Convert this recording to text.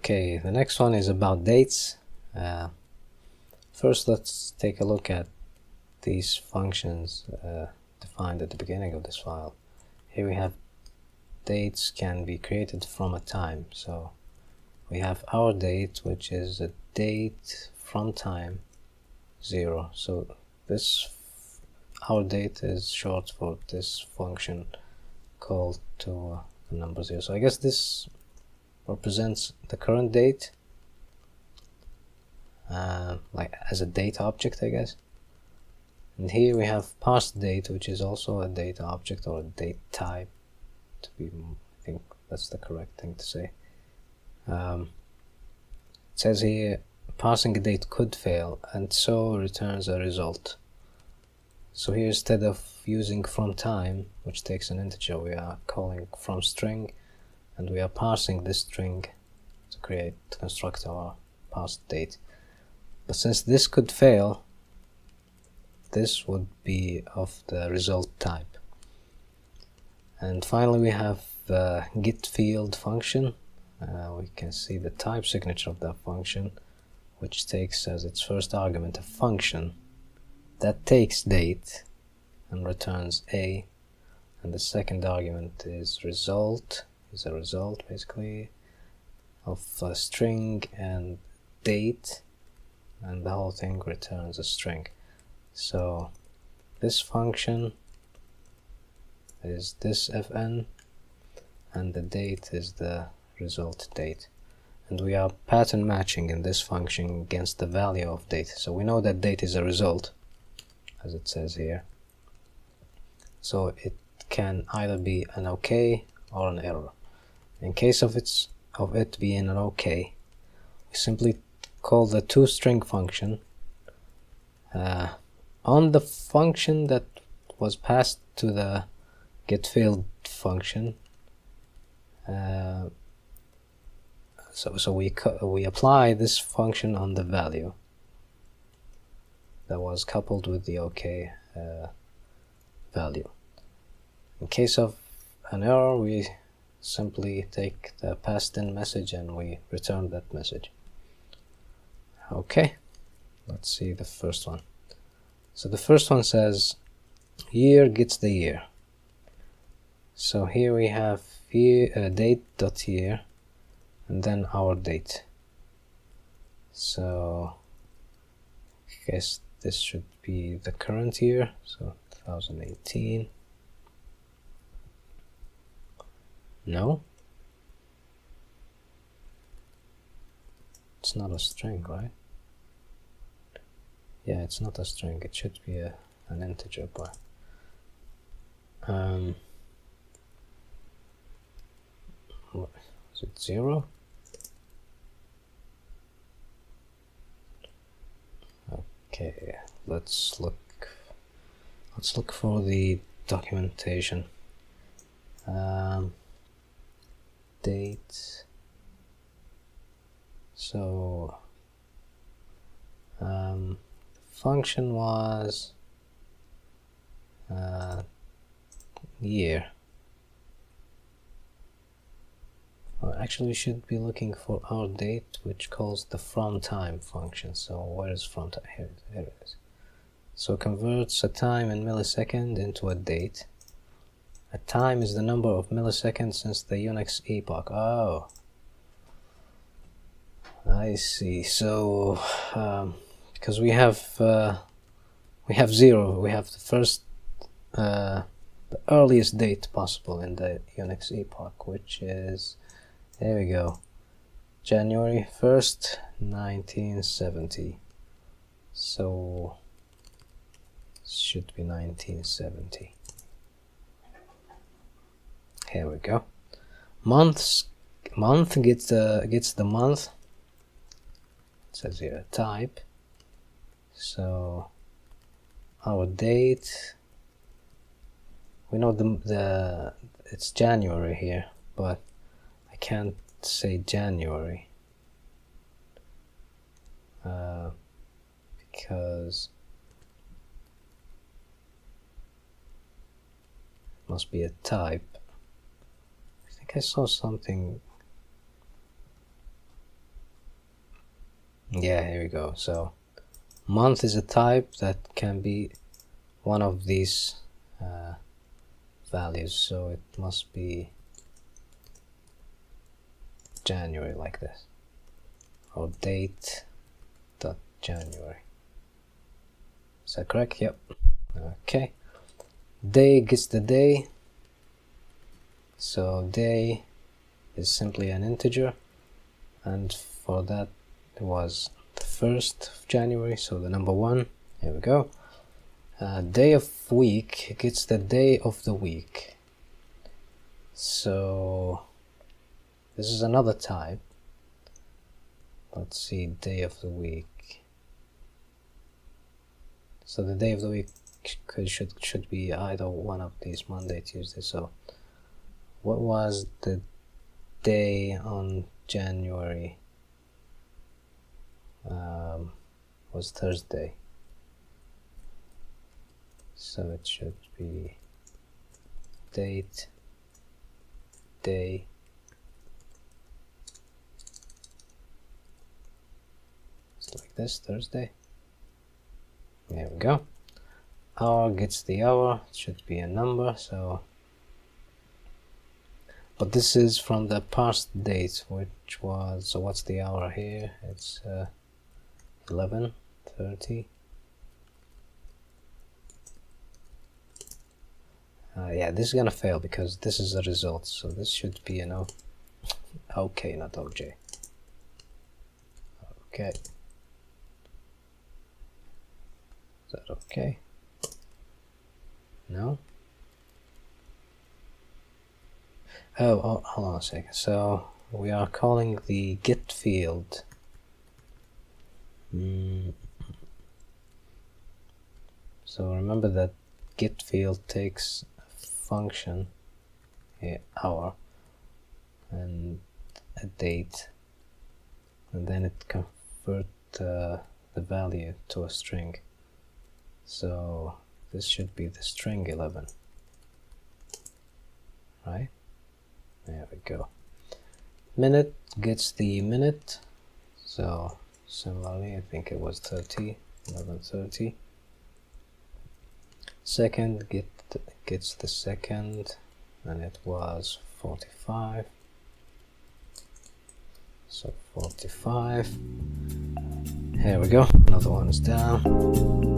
Okay, the next one is about dates. First, let's take a look at these functions defined at the beginning of this file. Here we have dates can be created from a time. So we have our date, which is a date from time 0. So this our date is short for this function called to the number 0. So I guess this represents the current date, like as a date object, I guess. And here we have past date, which is also a data object or a date type. To be, I think that's the correct thing to say. It says here passing a date could fail, and so returns a result. So here, instead of using from time, which takes an integer, we are calling from string, and we are passing this string to construct our past date. But since this could fail, this would be of the result type. And finally, we have the get field function. We can see the type signature of that function, which takes as its first argument a function that takes date and returns a, and the second argument is a result basically of a string and date, and the whole thing returns a string. So this function is this fn, and the date is the result date, and we are pattern matching in this function against the value of date. So we know that date is a result, as it says here, so it can either be an OK or an error. In case of it being an OK, we simply call the toString function on the function that was passed to the getField function. So we apply this function on the value that was coupled with the OK value. In case of an error, we simply take the passed in message and we return that message. Okay, let's see the first one. So the first one says year gets the year. So here we have year, date.year, and then our date. So I guess this should be the current year, so 2018. No, it's not a string, right? Yeah, it's not a string, it should be an integer, but what, is it 0? Okay, let's look for the documentation. Date. So function was year. Well, actually we should be looking for our date, which calls the from_time function. So where is from time? Here it is. So converts a time in millisecond into a date. A time is the number of milliseconds since the Unix epoch. Oh, I see. So because we have 0, we have the first the earliest date possible in the Unix epoch, which is, there we go, January 1st, 1970. So it should be 1970. Here we go. Month gets the month. It says here type. So our date, we know it's January here, but I can't say January because it must be a type. I saw something Yeah, here we go. So month is a type that can be one of these values, so it must be January, like this, or date dot January. Is that correct? Yep. Okay. Day gets the day, so day is simply an integer, and for that it was the 1st of January, so the number 1. Here we go. Day of week gets the day of the week, so this is another type. Let's see, day of the week. So the day of the week should be either one of these, Monday, Tuesday. So what was the day on January? Was Thursday. So it should be date, day, it's like this, Thursday. There we go. Hour gets the hour, it should be a number, so, but this is from the past date, which was, so what's the hour here? It's 11:30. Yeah, this is gonna fail because this is a result, so this should be an O. Okay, not OJ. Okay. Is that okay? No? Oh, hold on a second. So we are calling the get field. So remember that get field takes a function, hour, and a date, and then it converts the value to a string. So this should be the string 11, right? There we go. Minute gets the minute, so similarly I think it was 30, 11:30. Second gets the second, and it was 45, so 45. Here we go, another one is down.